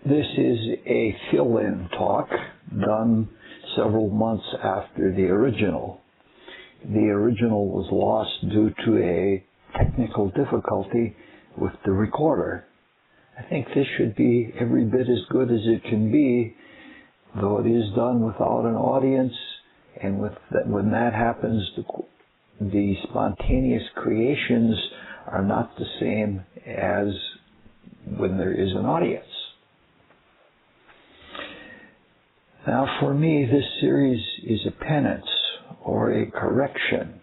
This is a fill-in talk done several months after the original. The original was lost due to a technical difficulty with the recorder. I think this should be every bit as good as it can be, though it is done without an audience, and when that happens, the spontaneous creations are not the same as when there is an audience. Now, for me, this series is a penance or a correction.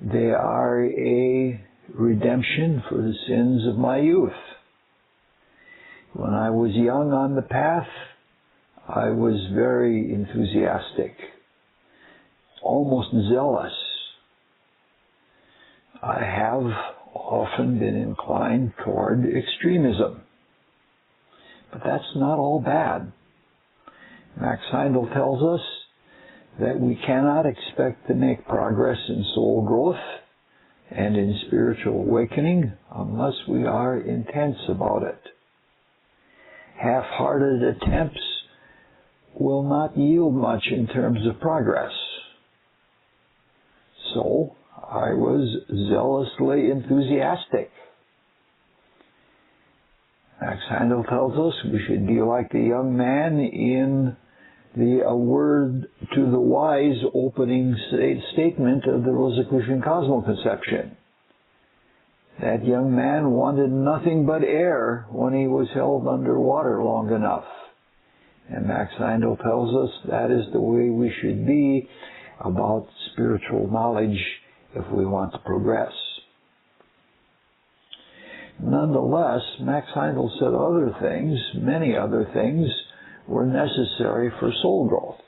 They are a redemption for the sins of my youth. When I was young on the path, I was very enthusiastic, almost zealous. I have often been inclined toward extremism, but that's not all bad. Max Heindel tells us that we cannot expect to make progress in soul growth and in spiritual awakening unless we are intense about it. Half-hearted attempts will not yield much in terms of progress. So, I was zealously enthusiastic. Max Heindel tells us we should be like the young man in the A Word to the Wise opening statement of the Rosicrucian Cosmoconception. That young man wanted nothing but air when he was held under water long enough. And Max Heindel tells us that is the way we should be about spiritual knowledge if we want to progress. Nonetheless, Max Heindel said other things, many other things, were necessary for soul growth.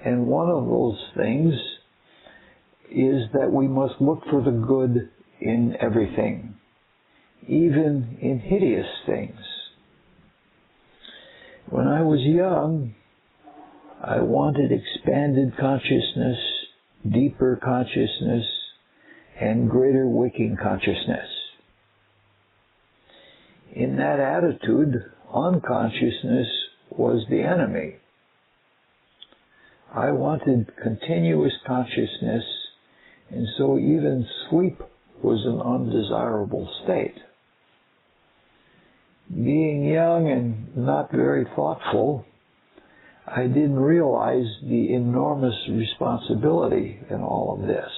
And one of those things is that we must look for the good in everything, even in hideous things. When I was young, I wanted expanded consciousness, deeper consciousness, and greater waking consciousness. In that attitude, unconsciousness was the enemy. I wanted continuous consciousness, and so even sleep was an undesirable state. Being young and not very thoughtful, I didn't realize the enormous responsibility in all of this.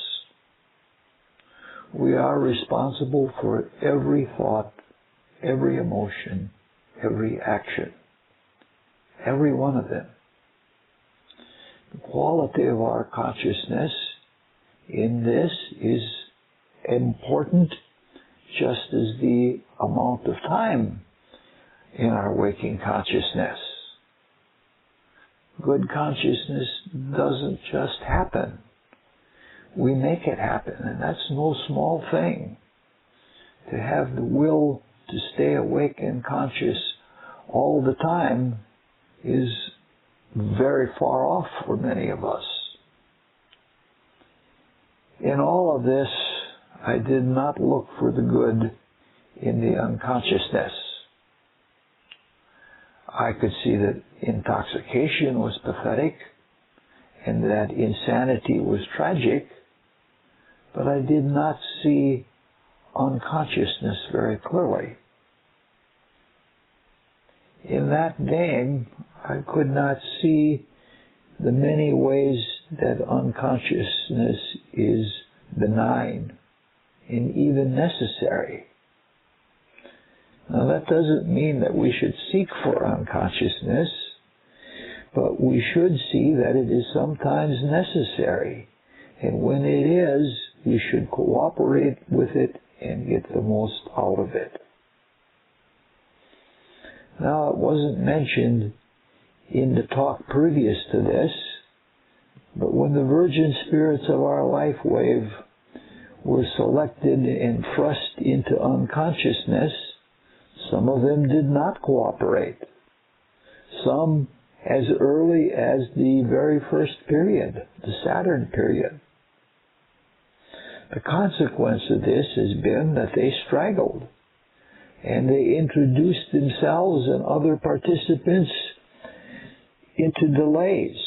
We are responsible for every thought, every emotion, every action, every one of them. The quality of our consciousness in this is important, just as the amount of time in our waking consciousness. Good consciousness doesn't just happen. We make it happen, and that's no small thing. To have the will to stay awake and conscious all the time is very far off for many of us. In all of this, I did not look for the good in the unconsciousness. I could see that intoxication was pathetic and that insanity was tragic, but I did not see unconsciousness very clearly. In that vein, I could not see the many ways that unconsciousness is benign and even necessary. Now, that doesn't mean that we should seek for unconsciousness, but we should see that it is sometimes necessary, and when it is, we should cooperate with it and get the most out of it. Now, it wasn't mentioned in the talk previous to this, but when the virgin spirits of our life wave were selected and thrust into unconsciousness, some of them did not cooperate. Some as early as the very first period, the Saturn period. The consequence of this has been that they straggled, and they introduced themselves and other participants into delays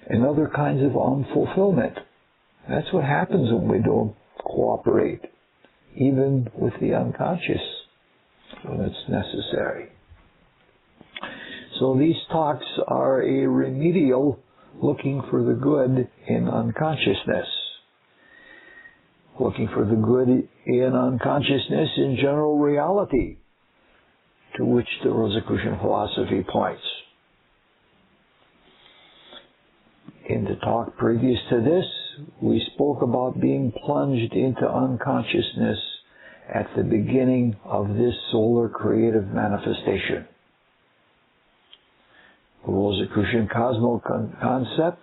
and other kinds of unfulfillment. That's what happens when we don't cooperate, even with the unconscious, when it's necessary. So these talks are a remedial looking for the good in unconsciousness. Looking for the good in unconsciousness in general reality, to which the Rosicrucian philosophy points. In the talk previous to this, we spoke about being plunged into unconsciousness at the beginning of this solar creative manifestation. The Rosicrucian concept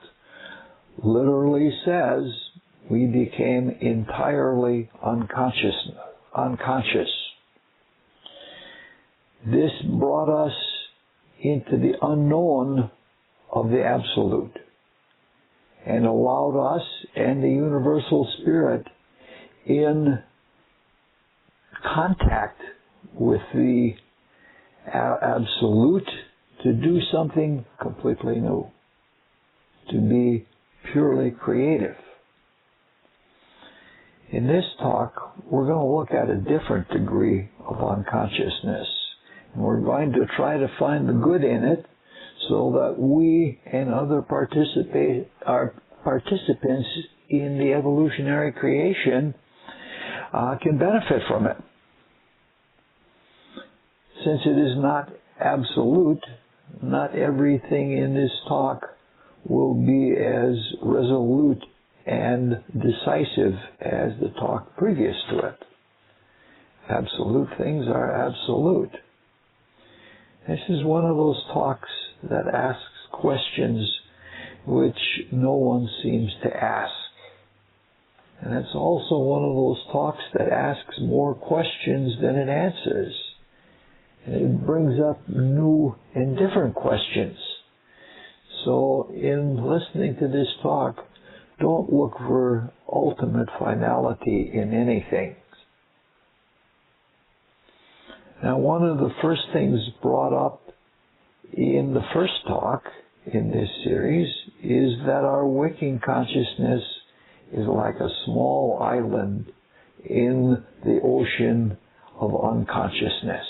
literally says we became entirely unconscious. This brought us into the unknown of the Absolute and allowed us and the Universal Spirit in contact with the Absolute to do something completely new, to be purely creative. In this talk, we're going to look at a different degree of unconsciousness. And we're going to try to find the good in it so that we and other participants in the evolutionary creation can benefit from it. Since it is not absolute, not everything in this talk will be as resolute and decisive as the talk previous to it. Absolute things are absolute. This is one of those talks that asks questions which no one seems to ask. And it's also one of those talks that asks more questions than it answers. And it brings up new and different questions. So in listening to this talk, don't look for ultimate finality in anything. Now, one of the first things brought up in the first talk in this series is that our waking consciousness is like a small island in the ocean of unconsciousness.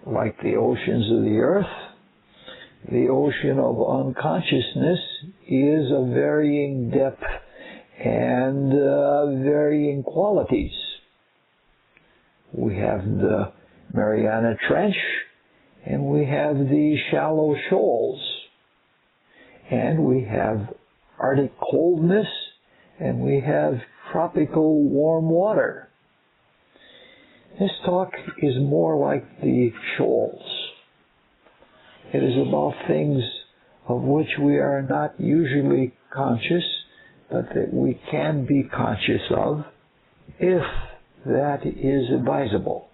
Like the oceans of the earth, the ocean of unconsciousness is of varying depth and varying qualities. We have the Mariana Trench, and we have the shallow shoals, and we have Arctic coldness, and we have tropical warm water. This talk is more like the shoals. It is about things of which we are not usually conscious, but that we can be conscious of if that is advisable,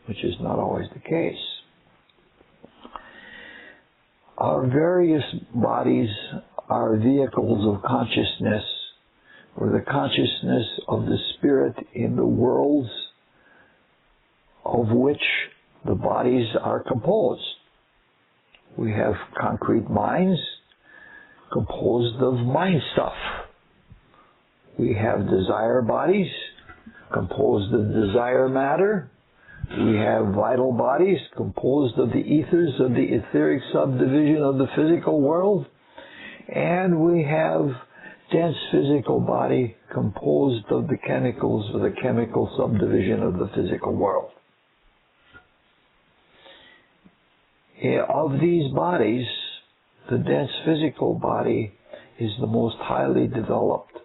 which is not always the case. Our various bodies are vehicles of consciousness, or the consciousness of the spirit in the worlds of which the bodies are composed. We have concrete minds composed of mind stuff. We have desire bodies composed of desire matter. We have vital bodies composed of the ethers of the etheric subdivision of the physical world. And we have dense physical body composed of the chemicals of the chemical subdivision of the physical world. Of these bodies, the dense physical body is the most highly developed,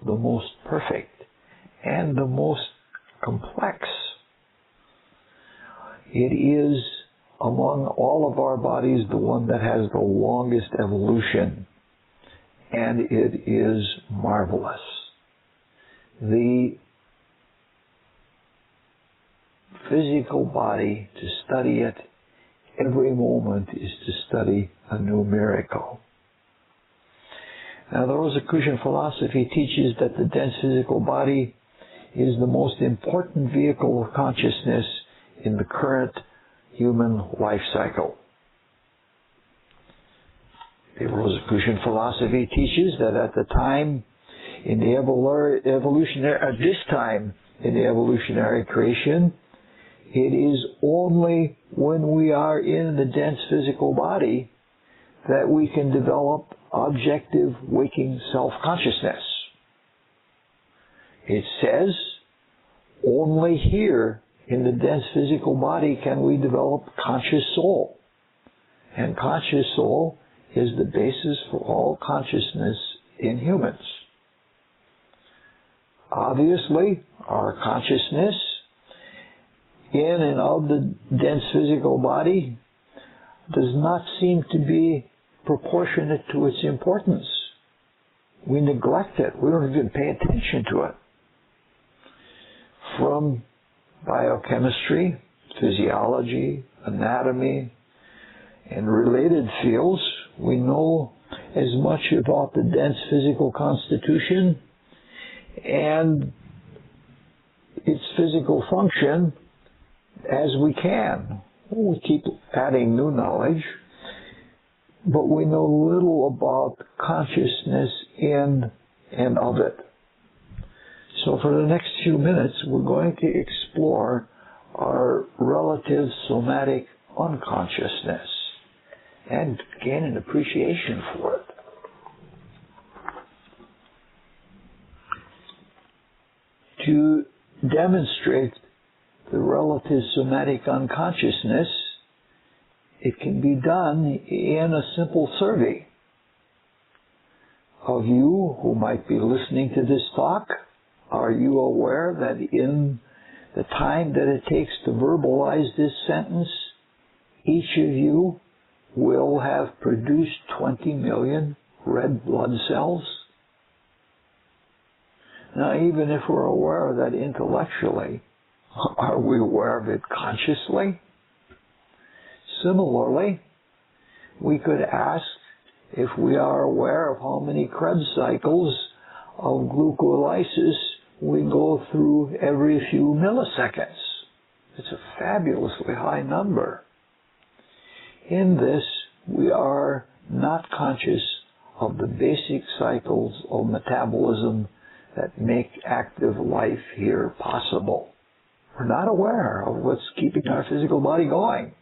the most perfect, and the most complex. It is, among all of our bodies, the one that has the longest evolution, and it is marvelous. The physical body, to study it every moment, is to study a new miracle. Now, the Rosicrucian philosophy teaches that the dense physical body is the most important vehicle of consciousness in the current human life cycle. The Rosicrucian philosophy teaches that at this time in the evolutionary creation, it is only when we are in the dense physical body that we can develop objective waking self-consciousness. It says only here in the dense physical body can we develop conscious soul. And conscious soul is the basis for all consciousness in humans. Obviously, our consciousness in and of the dense physical body does not seem to be proportionate to its importance. We neglect it. We don't even pay attention to it. From biochemistry, physiology, anatomy, and related fields, we know as much about the dense physical constitution and its physical function as we can. We keep adding new knowledge, but we know little about consciousness in and of it. So for the next few minutes, we're going to explore our relative somatic unconsciousness and gain an appreciation for it. To demonstrate the relative somatic unconsciousness, it can be done in a simple survey of you who might be listening to this talk. Are you aware that in the time that it takes to verbalize this sentence, each of you will have produced 20 million red blood cells? Now, even if we're aware of that intellectually, are we aware of it consciously? Similarly, we could ask if we are aware of how many Krebs cycles of glucolysis we go through every few milliseconds. It's a fabulously high number. In this, we are not conscious of the basic cycles of metabolism that make active life here possible. We're not aware of what's keeping our physical body going.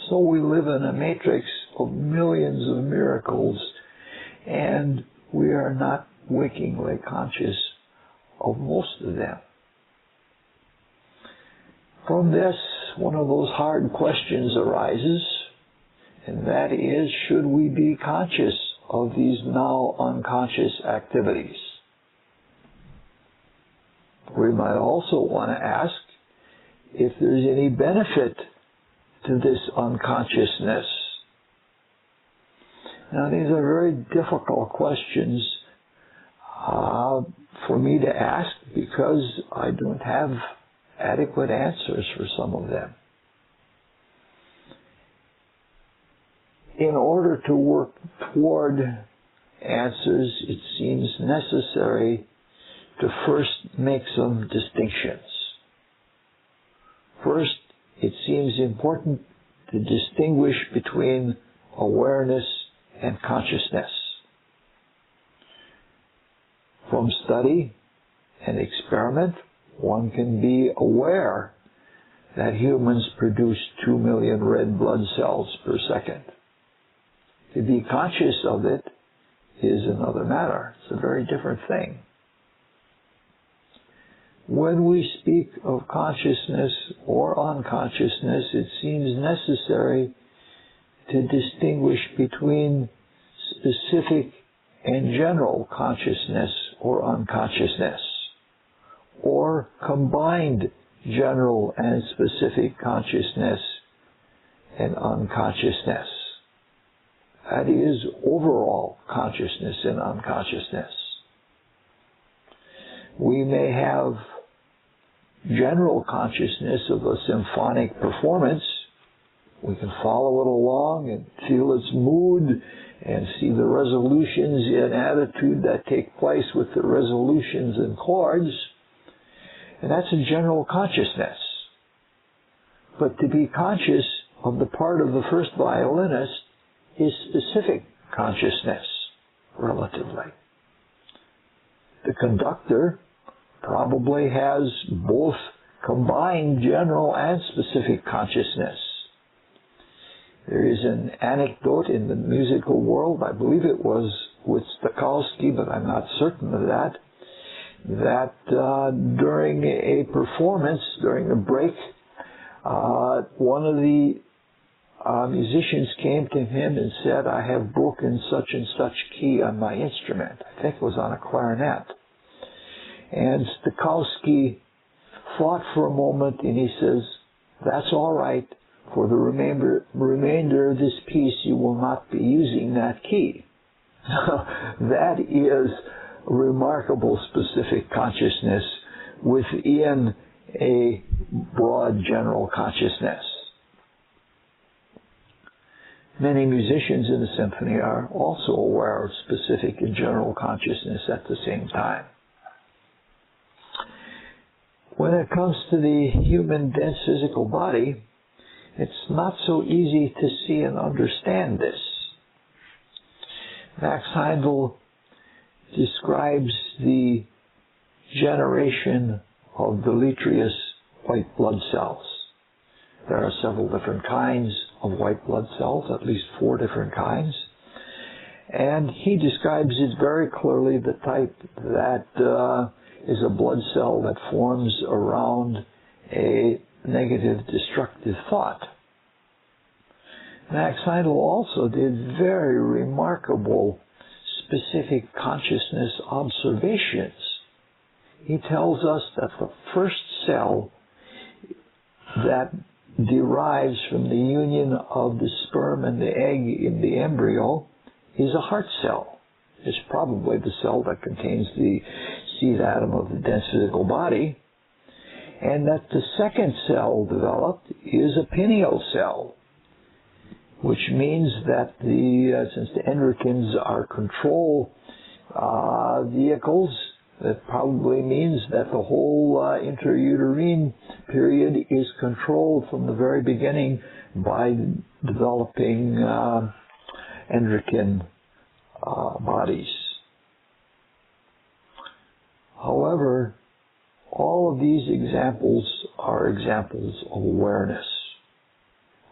So we live in a matrix of millions of miracles, and we are not wakingly conscious of most of them. From this, one of those hard questions arises, and that is, should we be conscious of these now unconscious activities? We might also want to ask if there's any benefit to this unconsciousness. Now, these are very difficult questions for me to ask because I don't have adequate answers for some of them. In order to work toward answers, it seems necessary to first make some distinctions. First, it seems important to distinguish between awareness and consciousness. From study and experiment, one can be aware that humans produce 2 million red blood cells per second. To be conscious of it is another matter. It's a very different thing. When we speak of consciousness or unconsciousness, it seems necessary to distinguish between specific and general consciousness or unconsciousness, or combined general and specific consciousness and unconsciousness. That is, overall consciousness and unconsciousness. We may have general consciousness of a symphonic performance. We can follow it along and feel its mood and see the resolutions in attitude that take place with the resolutions in chords, and that's a general consciousness. But to be conscious of the part of the first violinist is specific consciousness, relatively. The conductor probably has both combined general and specific consciousness. There is an anecdote in the musical world, I believe it was with Stokowski, but I'm not certain of that, that during a performance, during a break, one of the musicians came to him and said, "I have broken such and such key on my instrument." I think it was on a clarinet. And Stokowski thought for a moment and he says, "That's all right. For the remainder of this piece, you will not be using that key." That is remarkable specific consciousness within a broad general consciousness. Many musicians in the symphony are also aware of specific and general consciousness at the same time. When it comes to the human dense physical body, it's not so easy to see and understand this. Max Heindel describes the generation of deleterious white blood cells. There are several different kinds of white blood cells, at least 4 different kinds. And he describes it very clearly, the type that is a blood cell that forms around a negative destructive thought. Max Heindel also did very remarkable specific consciousness observations. He tells us that the first cell that derives from the union of the sperm and the egg in the embryo is a heart cell. It's probably the cell that contains the seed atom of the dense physical body, and that the second cell developed is a pineal cell, which means that since the endocrines are control vehicles, that probably means that the whole intrauterine period is controlled from the very beginning by developing endocrine bodies. However, all of these examples are examples of awareness.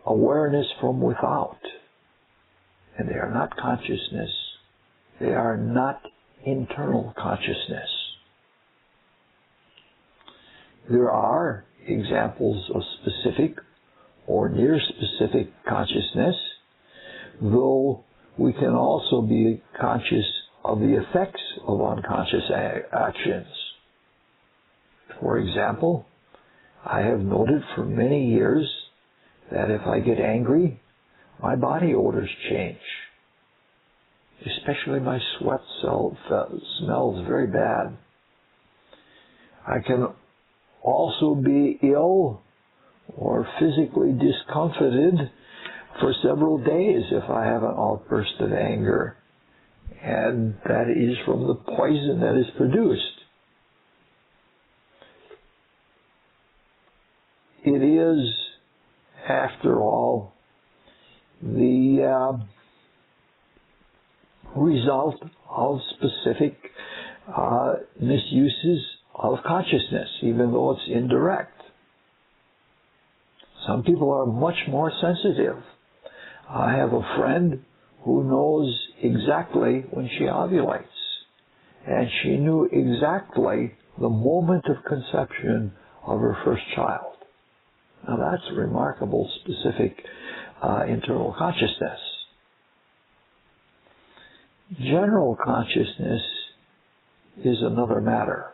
Awareness from without. And they are not consciousness. They are not internal consciousness. There are examples of specific or near specific consciousness, though we can also be conscious of the effects of unconscious actions. For example, I have noted for many years that if I get angry, my body odors change. Especially my sweat smells very bad. I can also be ill or physically discomfited for several days if I have an outburst of anger. And that is from the poison that is produced. It is, after all, the result of specific misuses of consciousness, even though it's indirect. Some people are much more sensitive. I have a friend who knows exactly when she ovulates, and she knew exactly the moment of conception of her first child. Now that's remarkable, specific internal consciousness. General consciousness is another matter.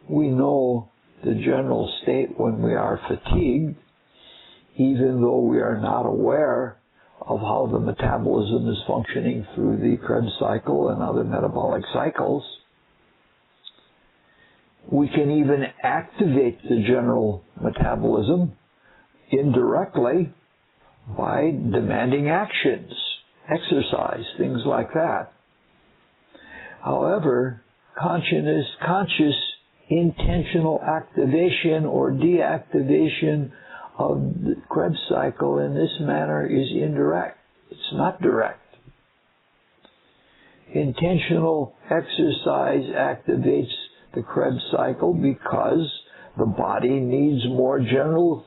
We know the general state when we are fatigued, even though we are not aware of how the metabolism is functioning through the Krebs cycle and other metabolic cycles. We can even activate the general metabolism indirectly by demanding actions, exercise, things like that. However, conscious intentional activation or deactivation of the Krebs cycle in this manner is indirect. It's not direct. Intentional exercise activates the Krebs cycle because the body needs more general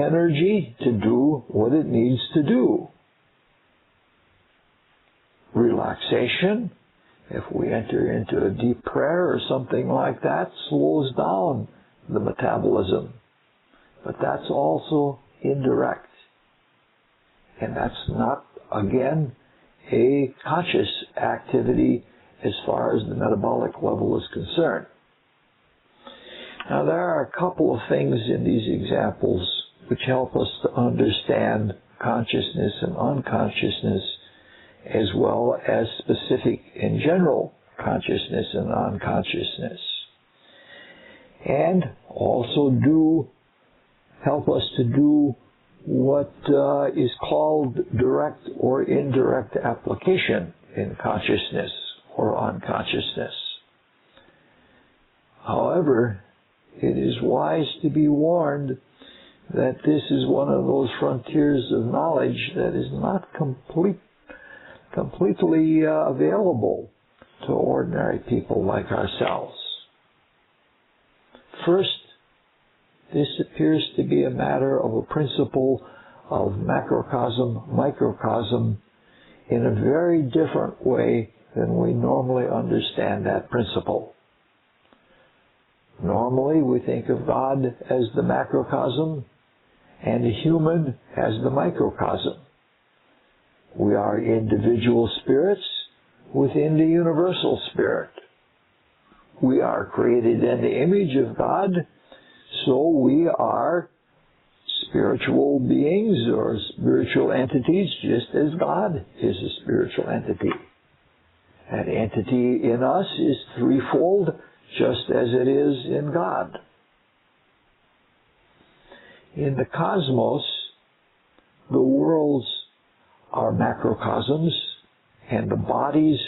energy to do what it needs to do. Relaxation, if we enter into a deep prayer or something like that, slows down the metabolism. But that's also indirect. And that's not, again, a conscious activity as far as the metabolic level is concerned. Now, there are a couple of things in these examples which help us to understand consciousness and unconsciousness, as well as specific and general consciousness and unconsciousness. And also help us to do what is called direct or indirect application in consciousness or unconsciousness. However, it is wise to be warned that this is one of those frontiers of knowledge that is not completely available to ordinary people like ourselves. First, this appears to be a matter of a principle of macrocosm, microcosm, in a very different way than we normally understand that principle. Normally, we think of God as the macrocosm and the human as the microcosm. We are individual spirits within the universal spirit. We are created in the image of God, so we are spiritual beings or spiritual entities, just as God is a spiritual entity. That entity in us is threefold, just as it is in God. In the cosmos, the worlds are macrocosms, and the bodies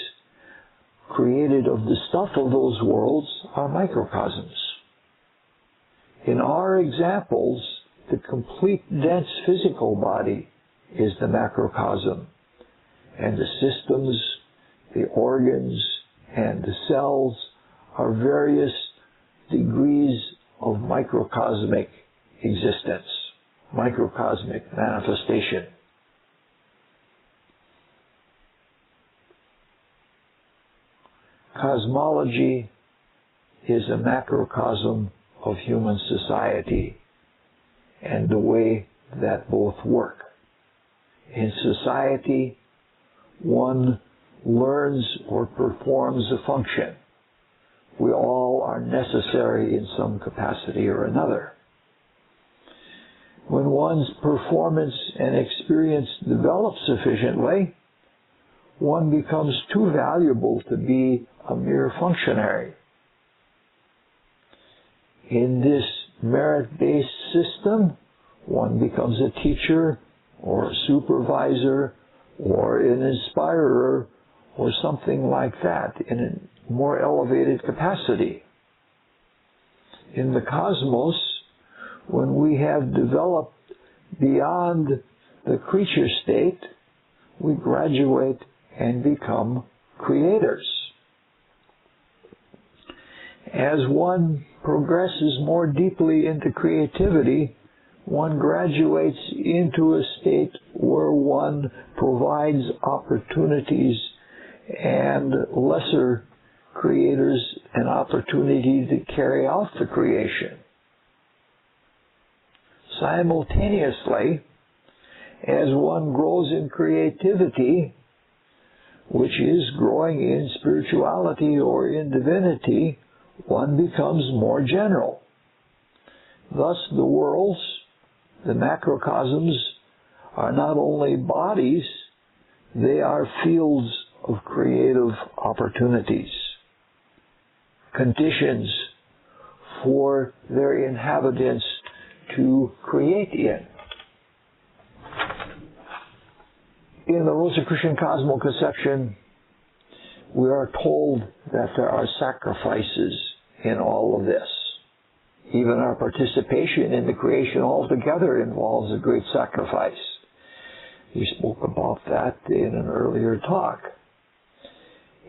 created of the stuff of those worlds are microcosms. In our examples, the complete dense physical body is the macrocosm, and the systems, the organs, and the cells are various degrees of microcosmic existence, microcosmic manifestation. Cosmology is a macrocosm of human society and the way that both work. In society, one learns or performs a function. We all are necessary in some capacity or another. When one's performance and experience develop sufficiently, one becomes too valuable to be a mere functionary. In this merit-based system, one becomes a teacher or a supervisor or an inspirer or something like that in a more elevated capacity. In the cosmos, when we have developed beyond the creature state, we graduate and become creators. As one progresses more deeply into creativity, one graduates into a state where one provides opportunities and lesser creators an opportunity to carry out the creation. Simultaneously, as one grows in creativity, which is growing in spirituality or in divinity, one becomes more general. Thus, the worlds, the macrocosms, are not only bodies, they are fields of creative opportunities, conditions for their inhabitants to create in. In the Rosicrucian cosmos conception, we are told that there are sacrifices in all of this. Even our participation in the creation altogether involves a great sacrifice. We spoke about that in an earlier talk.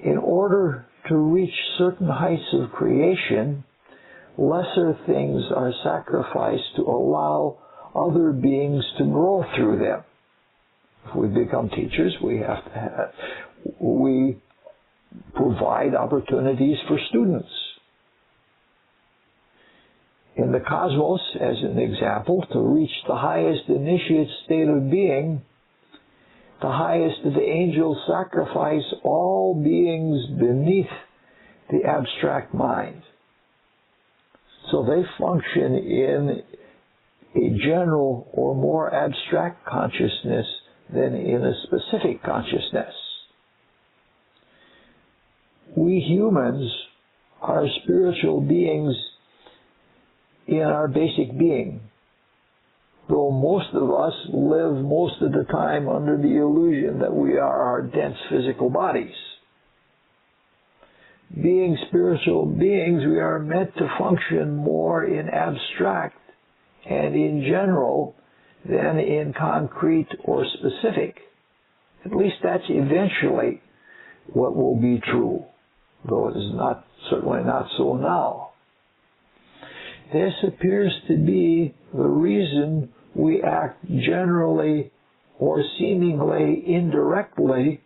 In order to reach certain heights of creation, lesser things are sacrificed to allow other beings to grow through them. If we become teachers, we provide opportunities for students. In the cosmos, as an example, to reach the highest initiate state of being, the highest of the angels sacrifice all beings beneath the abstract mind. So they function in a general or more abstract consciousness than in a specific consciousness. We humans are spiritual beings in our basic being, though most of us live most of the time under the illusion that we are our dense physical bodies. Being spiritual beings, we are meant to function more in abstract and in general than in concrete or specific. At least that's eventually what will be true, though it is certainly not so now. This appears to be the reason we act generally or seemingly indirectly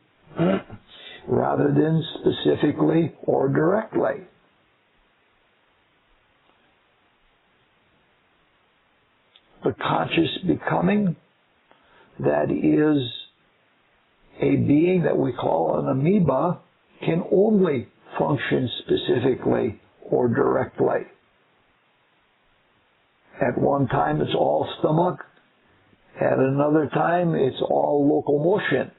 rather than specifically or directly. The conscious becoming that is a being that we call an amoeba can only function specifically or directly. At one time it's all stomach, at another time it's all locomotion.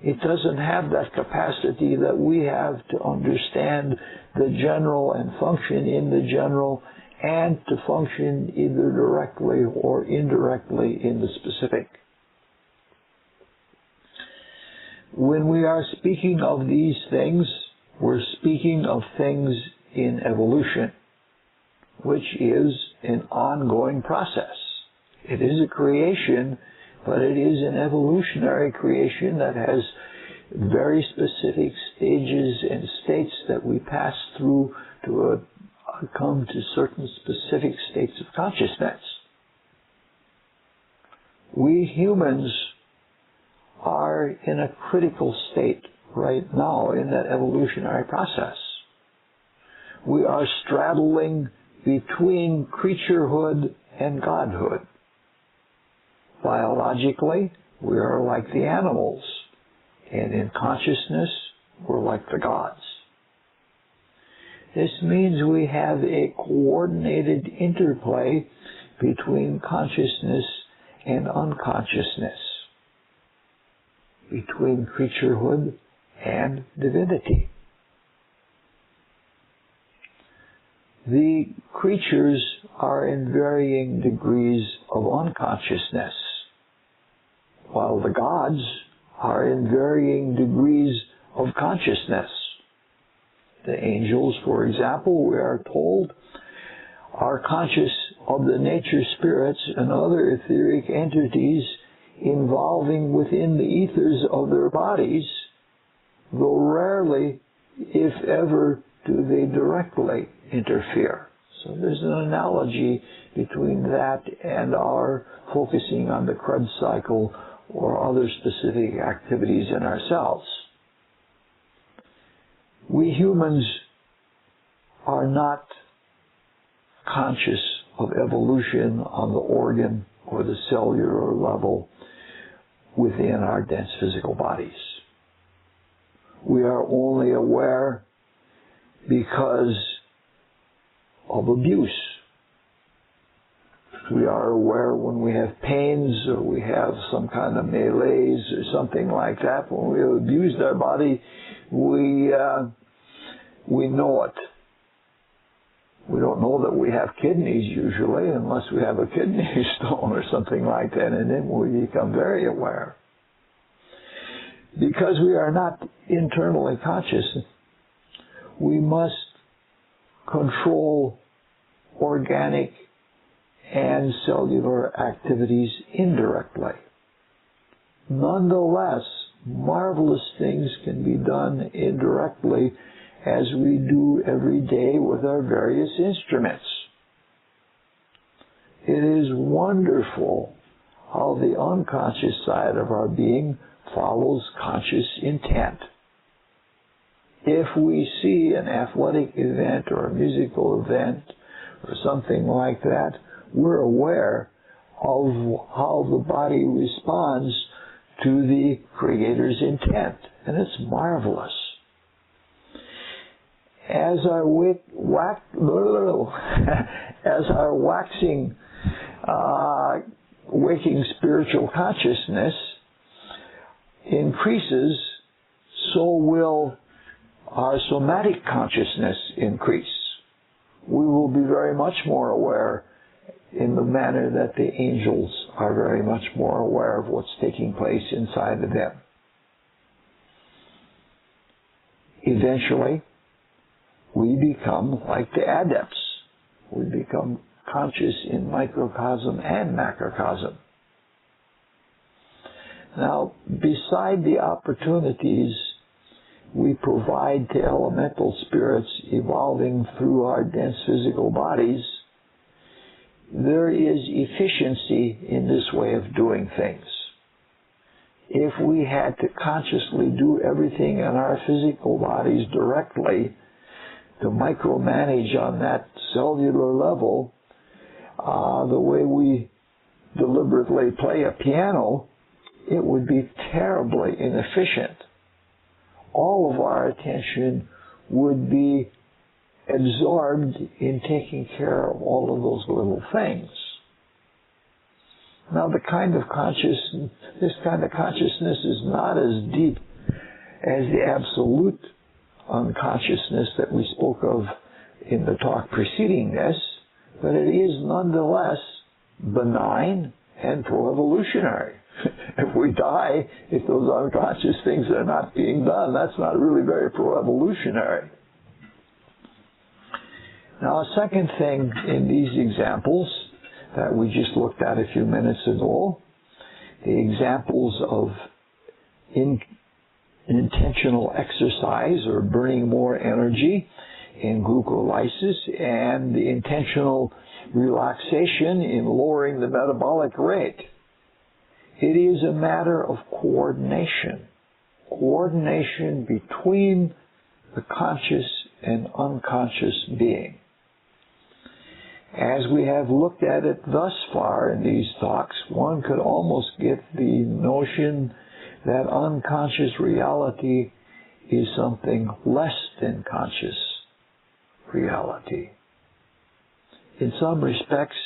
It doesn't have that capacity that we have to understand the general and function in the general and to function either directly or indirectly in the specific. When we are speaking of these things, we're speaking of things in evolution, which is an ongoing process. It is a creation, but it is an evolutionary creation that has very specific stages and states that we pass through to come to certain specific states of consciousness. We humans are in a critical state right now in that evolutionary process. We are straddling between creaturehood and godhood. Biologically, we are like the animals, and in consciousness, we're like the gods. This means we have a coordinated interplay between consciousness and unconsciousness, between creaturehood and divinity. The creatures are in varying degrees of unconsciousness, while the gods are in varying degrees of consciousness. The angels, for example, we are told, are conscious of the nature spirits and other etheric entities involving within the ethers of their bodies, though rarely, if ever, do they directly interfere. So there's an analogy between that and our focusing on the Krebs cycle or other specific activities in ourselves. We humans are not conscious of evolution on the organ or the cellular level within our dense physical bodies. We are only aware because of abuse. We are aware when we have pains or we have some kind of malaise or something like that. When we have abused our body, we know it. We don't know that we have kidneys usually unless we have a kidney stone or something like that, and then we become very aware. Because we are not internally conscious, we must control organic and cellular activities indirectly. Nonetheless, marvelous things can be done indirectly, as we do every day with our various instruments. It is wonderful how the unconscious side of our being follows conscious intent. If we see an athletic event or a musical event or something like that, we're aware of how the body responds to the Creator's intent, and it's marvelous. As our waking spiritual consciousness increases, so will our somatic consciousness increase. We will be very much more aware in the manner that the angels are very much more aware of what's taking place inside of them. Eventually, we become like the adepts. We become conscious in microcosm and macrocosm. Now, beside the opportunities we provide to elemental spirits evolving through our dense physical bodies, there is efficiency in this way of doing things. If we had to consciously do everything in our physical bodies directly, to micromanage on that cellular level, the way we deliberately play a piano, it would be terribly inefficient. All of our attention would be absorbed in taking care of all of those little things. Now, this kind of consciousness is not as deep as the absolute unconsciousness that we spoke of in the talk preceding this, but it is nonetheless benign and pro-evolutionary. If we die, if those unconscious things are not being done, that's not really very pro-evolutionary. Now, a second thing in these examples that we just looked at a few minutes ago, the examples of intentional exercise or burning more energy in glucolysis and the intentional relaxation in lowering the metabolic rate. It is a matter of coordination. Coordination between the conscious and unconscious being. As we have looked at it thus far in these talks, one could almost get the notion that unconscious reality is something less than conscious reality. In some respects,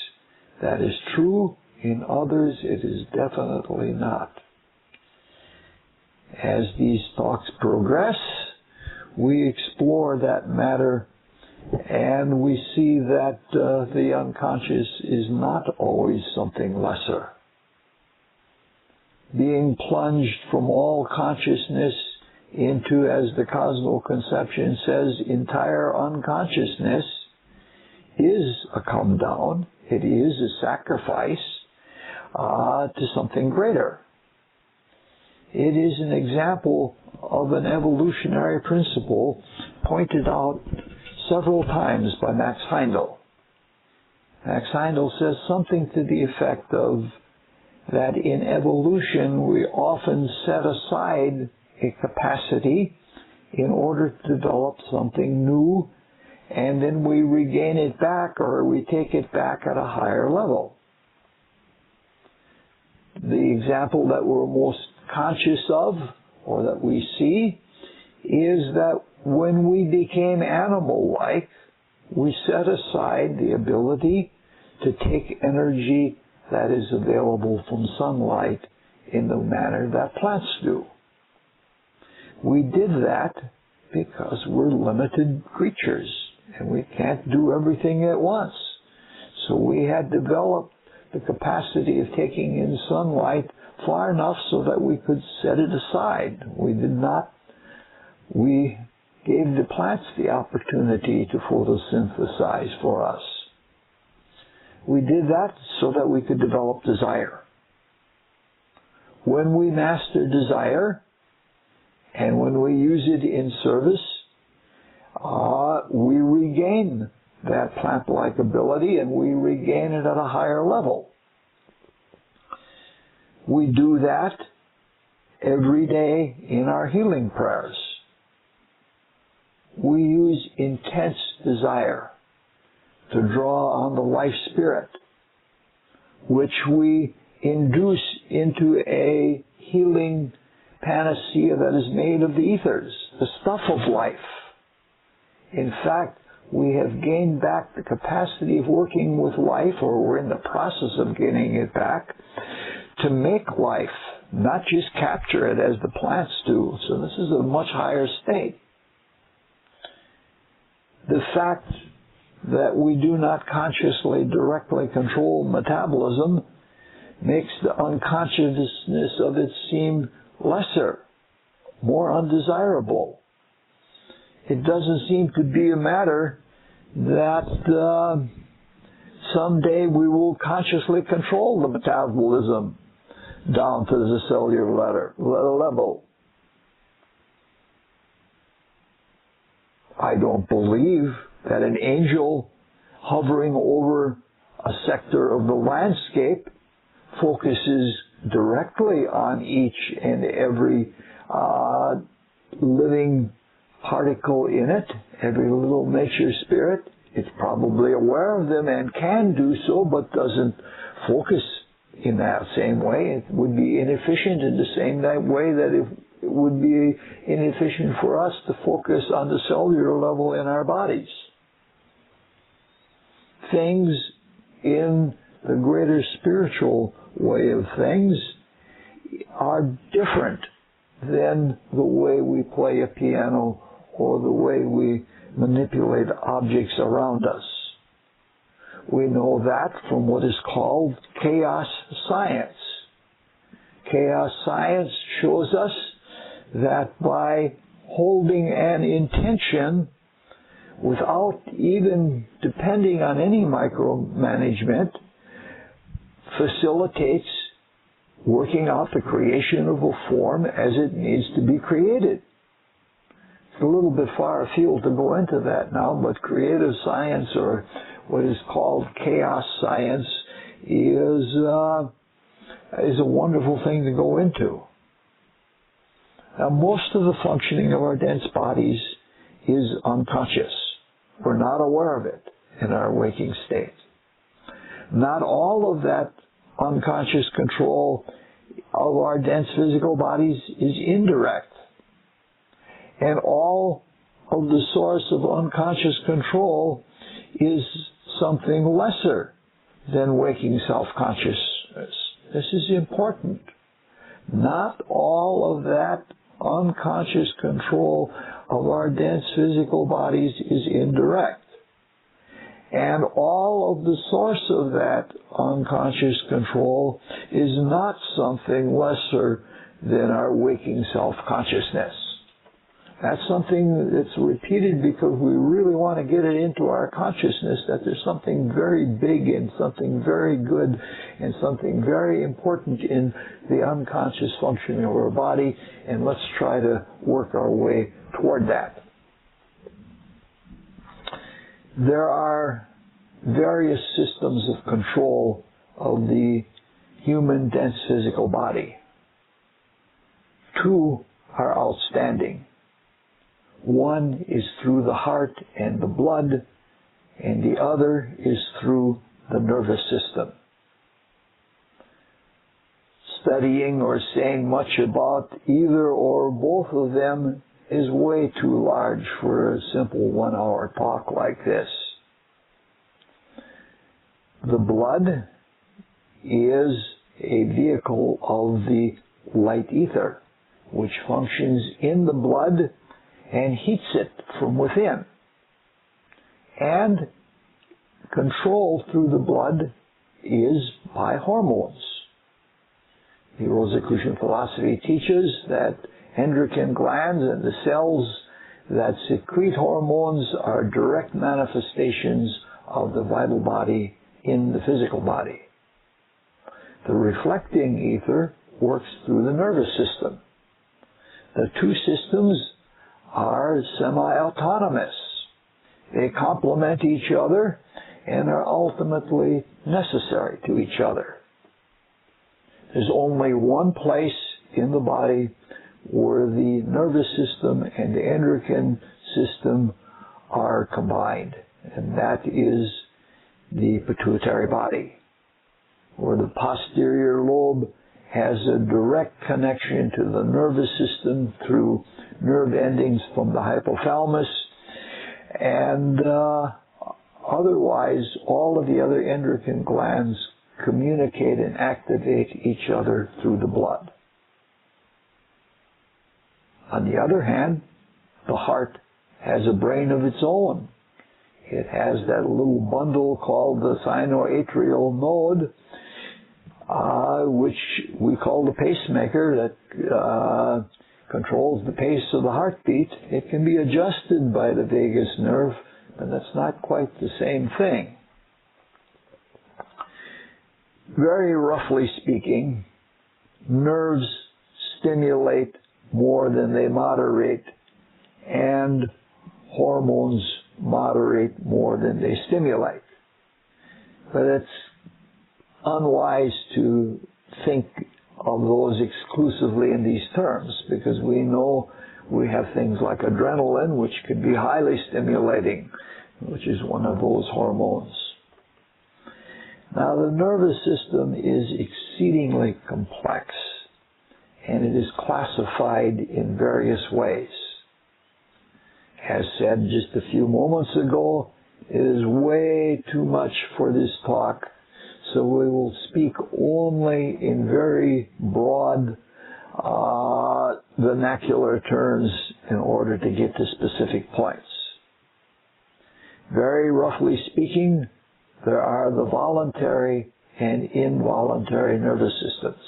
that is true. In others, it is definitely not. As these talks progress, we explore that matter, and we see that the unconscious is not always something lesser. Being plunged from all consciousness into, as the Cosmo Conception says, entire unconsciousness is a come down. It is a sacrifice to something greater. It is an example of an evolutionary principle pointed out several times by Max Heindel. Max Heindel says something to the effect of that in evolution we often set aside a capacity in order to develop something new, and then we regain it back or we take it back at a higher level. The example that we're most conscious of, or that we see, is that when we became animal-like, we set aside the ability to take energy that is available from sunlight in the manner that plants do. We did that because we're limited creatures and we can't do everything at once. So we had developed the capacity of taking in sunlight far enough so that we could set it aside. We gave the plants the opportunity to photosynthesize for us. We did that so that we could develop desire. When we master desire, and when we use it in service, we regain that plant-like ability, and we regain it at a higher level. We do that every day in our healing prayers. We use intense desire to draw on the life spirit, which we induce into a healing panacea that is made of the ethers, the stuff of life. In fact, we have gained back the capacity of working with life, or we're in the process of getting it back, to make life, not just capture it as the plants do. So this is a much higher state. The fact that we do not consciously directly control metabolism makes the unconsciousness of it seem lesser, more undesirable. It doesn't seem to be a matter that someday we will consciously control the metabolism down to the cellular level. I don't believe that an angel hovering over a sector of the landscape focuses directly on each and every living particle in it, every little nature spirit. It's probably aware of them and can do so, but doesn't focus in that same way. It would be inefficient in the same way that it would be inefficient for us to focus on the cellular level in our bodies. Things in the greater spiritual way of things are different than the way we play a piano or the way we manipulate objects around us. We know that from what is called chaos science. Chaos science shows us that by holding an intention without even depending on any micromanagement facilitates working out the creation of a form as it needs to be created. It's a little bit far afield to go into that now, but creative science, or what is called chaos science, is a wonderful thing to go into. Now, most of the functioning of our dense bodies is unconscious. We're not aware of it in our waking state. Not all of that unconscious control of our dense physical bodies is indirect. And all of the source of unconscious control is something lesser than waking self-consciousness. This is important. Not all of that unconscious control of our dense physical bodies is indirect. And all of the source of that unconscious control is not something lesser than our waking self-consciousness. That's something that's repeated because we really want to get it into our consciousness that there's something very big and something very good and something very important in the unconscious functioning of our body, and let's try to work our way toward that. There are various systems of control of the human dense physical body. Two are outstanding. One is through the heart and the blood, and the other is through the nervous system. Studying or saying much about either or both of them is way too large for a simple 1-hour talk like this. The blood is a vehicle of the light ether, which functions in the blood and heats it from within. And control through the blood is by hormones. The Rosicrucian philosophy teaches that endocrine glands and the cells that secrete hormones are direct manifestations of the vital body in the physical body. The reflecting ether works through the nervous system. The two systems are semi-autonomous. They complement each other and are ultimately necessary to each other. There's only one place in the body where the nervous system and the endocrine system are combined, and that is the pituitary body, where the posterior lobe has a direct connection to the nervous system through nerve endings from the hypothalamus, and otherwise all of the other endocrine glands communicate and activate each other through the blood. On the other hand, the heart has a brain of its own. It has that little bundle called the sinoatrial node, which we call the pacemaker, that controls the pace of the heartbeat. It can be adjusted by the vagus nerve, but that's not quite the same thing. Very roughly speaking, nerves stimulate more than they moderate, and hormones moderate more than they stimulate. But it's unwise to think of those exclusively in these terms, because we know we have things like adrenaline, which can be highly stimulating, which is one of those hormones. Now, the nervous system is exceedingly complex, and it is classified in various ways. As said just a few moments ago, it is way too much for this talk, so we will speak only in very broad vernacular terms in order to get to specific points. Very roughly speaking, there are the voluntary and involuntary nervous systems.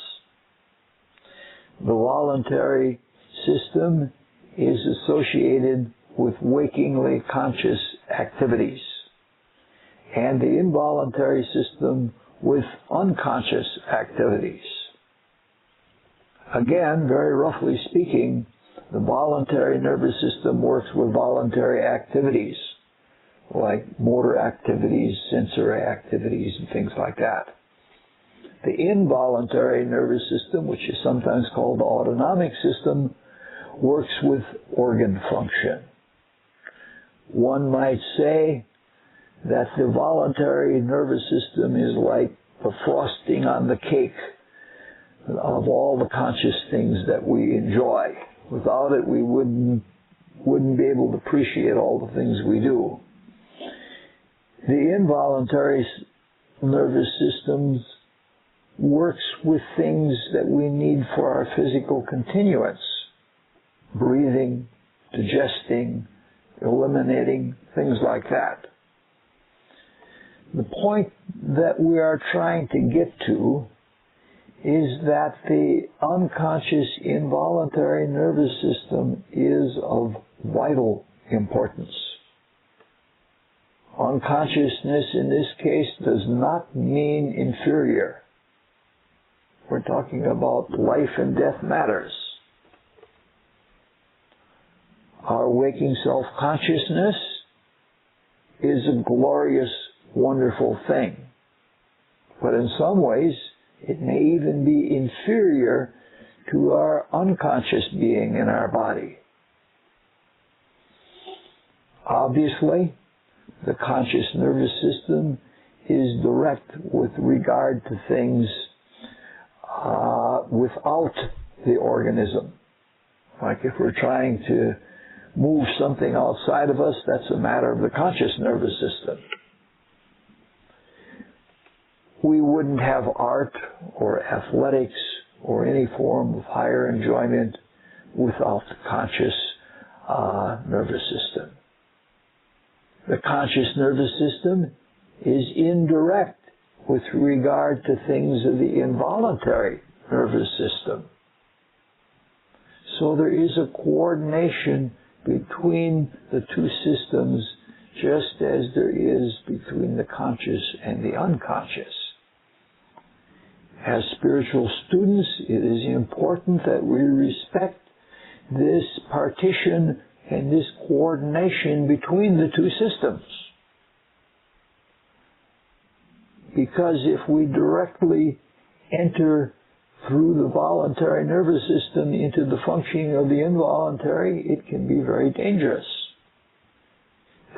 The voluntary system is associated with wakingly conscious activities, and the involuntary system with unconscious activities. Again, very roughly speaking, the voluntary nervous system works with voluntary activities, like motor activities, sensory activities, and things like that. The involuntary nervous system, which is sometimes called the autonomic system, works with organ function. One might say that the voluntary nervous system is like the frosting on the cake of all the conscious things that we enjoy. Without it, we wouldn't be able to appreciate all the things we do. The involuntary nervous system works with things that we need for our physical continuance: breathing, digesting, eliminating, things like that. The point that we are trying to get to is that the unconscious involuntary nervous system is of vital importance. Unconsciousness in this case does not mean inferior. We're talking about life and death matters. Our waking self-consciousness is a glorious, wonderful thing. But in some ways, it may even be inferior to our unconscious being in our body. Obviously, the conscious nervous system is direct with regard to things without the organism. Like if we're trying to move something outside of us, that's a matter of the conscious nervous system. We wouldn't have art or athletics or any form of higher enjoyment without the conscious nervous system. The conscious nervous system is indirect with regard to things of the involuntary nervous system. So there is a coordination between the two systems, just as there is between the conscious and the unconscious. As spiritual students, it is important that we respect this partition and this coordination between the two systems. Because if we directly enter through the voluntary nervous system into the functioning of the involuntary, it can be very dangerous.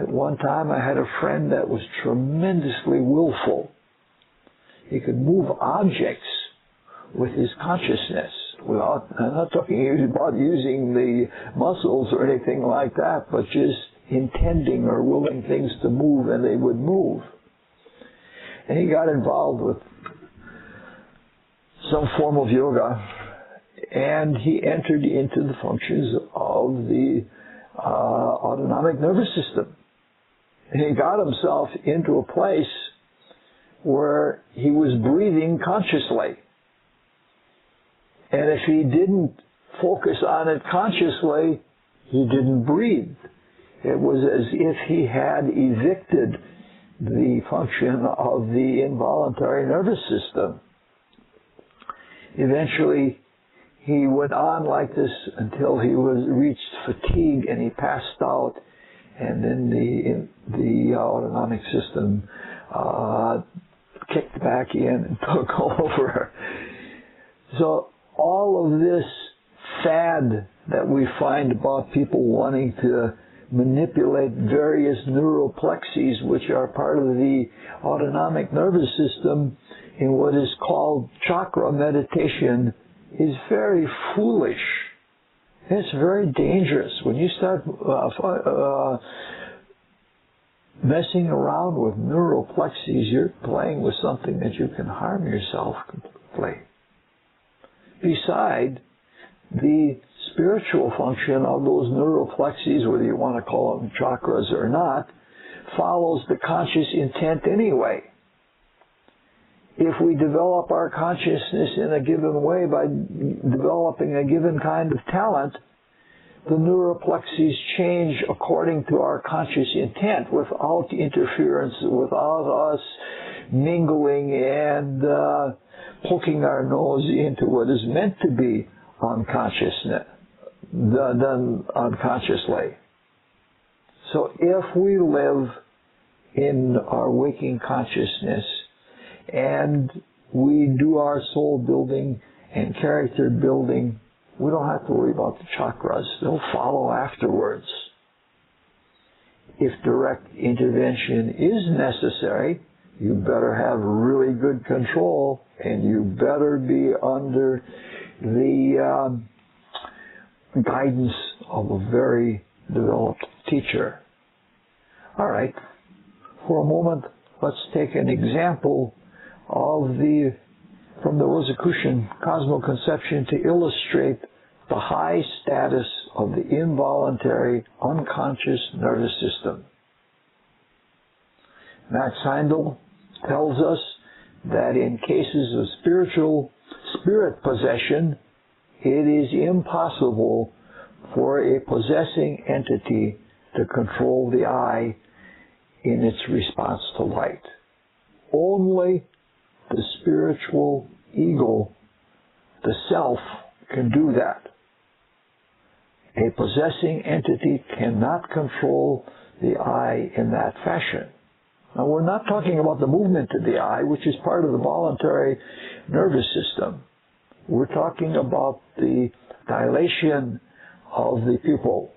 At one time I had a friend that was tremendously willful. He could move objects with his consciousness. I'm not talking about using the muscles or anything like that, but just intending or willing things to move, and they would move. And he got involved with some form of yoga, and he entered into the functions of the autonomic nervous system. And he got himself into a place where he was breathing consciously. And if he didn't focus on it consciously, he didn't breathe. It was as if he had evicted the function of the involuntary nervous system. Eventually, he went on like this until he reached fatigue and he passed out, and then the autonomic system kicked back in and took over. So all of this fad that we find about people wanting to manipulate various neural plexes, which are part of the autonomic nervous system, in what is called chakra meditation, is very foolish. It's very dangerous. When you start messing around with neural plexes, you're playing with something that you can harm yourself completely. Beside the spiritual function of those neural plexes, whether you want to call them chakras or not, follows the conscious intent anyway. If we develop our consciousness in a given way by developing a given kind of talent, the neural plexes change according to our conscious intent, without interference, without us mingling and poking our nose into what is meant to be unconsciousness, done unconsciously. So if we live in our waking consciousness and we do our soul building and character building, we don't have to worry about the chakras. They'll follow afterwards. If direct intervention is necessary, you better have really good control, and you better be under the guidance of a very developed teacher. All right, for a moment, let's take an example from the Rosicrucian cosmoconception to illustrate the high status of the involuntary unconscious nervous system. Max Heindel tells us that in cases of spirit possession, it is impossible for a possessing entity to control the eye in its response to light. Only the spiritual ego, the self, can do that. A possessing entity cannot control the eye in that fashion. Now, we're not talking about the movement of the eye, which is part of the voluntary nervous system. We're talking about the dilation of the pupil.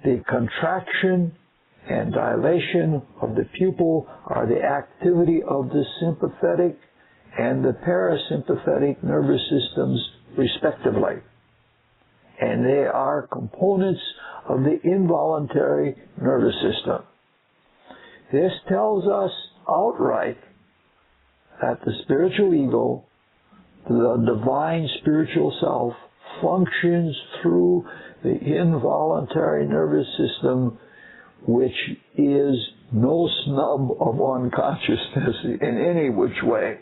The contraction and dilation of the pupil are the activity of the sympathetic and the parasympathetic nervous systems, respectively. And they are components of the involuntary nervous system. This tells us outright that the spiritual ego, the divine spiritual self, functions through the involuntary nervous system, which is no snub of unconsciousness in any which way.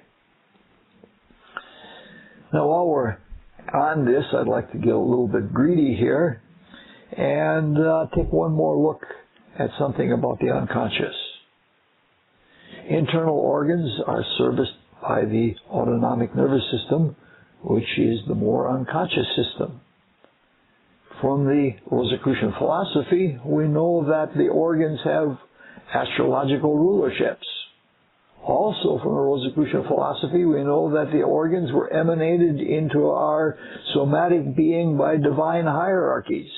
Now, while we're on this, I'd like to get a little bit greedy here and take one more look at something about the unconscious. Internal organs are serviced by the autonomic nervous system, which is the more unconscious system. From the Rosicrucian philosophy, we know that the organs have astrological rulerships. Also, from the Rosicrucian philosophy, we know that the organs were emanated into our somatic being by divine hierarchies.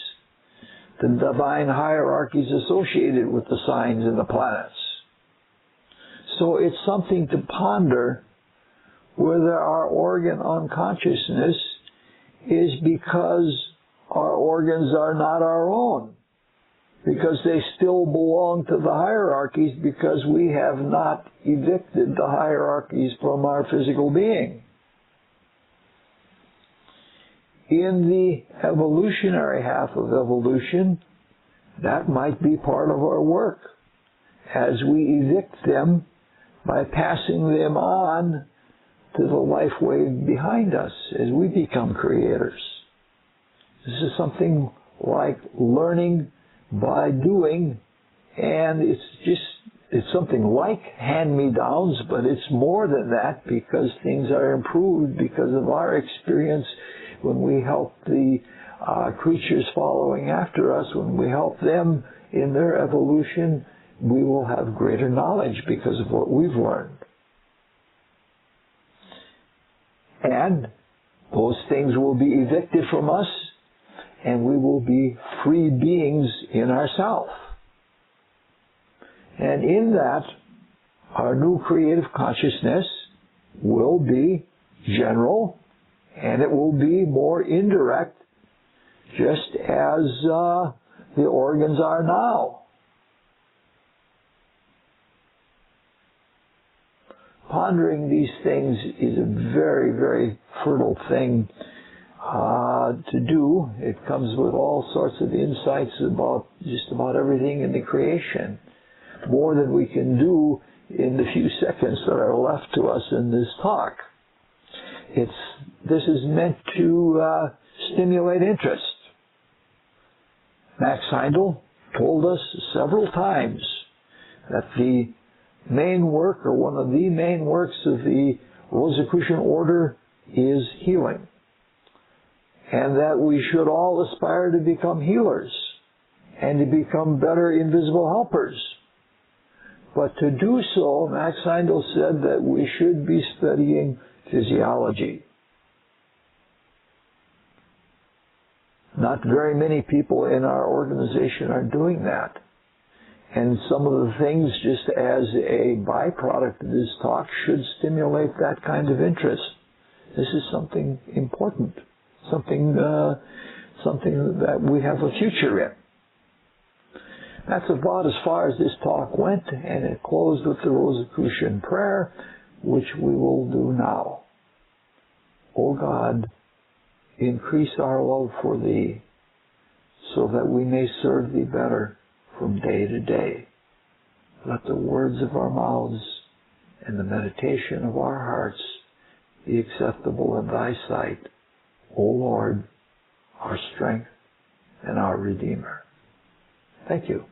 The divine hierarchies associated with the signs and the planets. So it's something to ponder whether our organ unconsciousness is because our organs are not our own, because they still belong to the hierarchies, because we have not evicted the hierarchies from our physical being. In the evolutionary half of evolution, that might be part of our work, as we evict them by passing them on to the life wave behind us as we become creators. This is something like learning by doing, and it's something like hand-me-downs, but it's more than that, because things are improved because of our experience when we help the creatures following after us. When we help them in their evolution, we will have greater knowledge because of what we've learned. And those things will be evicted from us, and we will be free beings in ourselves. And in that, our new creative consciousness will be general, and it will be more indirect, just as the organs are now. Pondering these things is a very, very fertile thing to do. It comes with all sorts of insights about just about everything in the creation, more than we can do in the few seconds that are left to us in this talk. This is meant to stimulate interest. Max Heindel told us several times that the main work, or one of the main works of the Rosicrucian order, is healing. And that we should all aspire to become healers and to become better invisible helpers. But to do so, Max Heindel said that we should be studying physiology. Not very many people in our organization are doing that. And some of the things, just as a byproduct of this talk, should stimulate that kind of interest. This is something important, something that we have a future in. That's about as far as this talk went, and it closed with the Rosicrucian prayer, which we will do now. O God, increase our love for Thee, so that we may serve Thee better from day to day. Let the words of our mouths and the meditation of our hearts be acceptable in Thy sight, O Lord, our strength and our Redeemer. Thank you.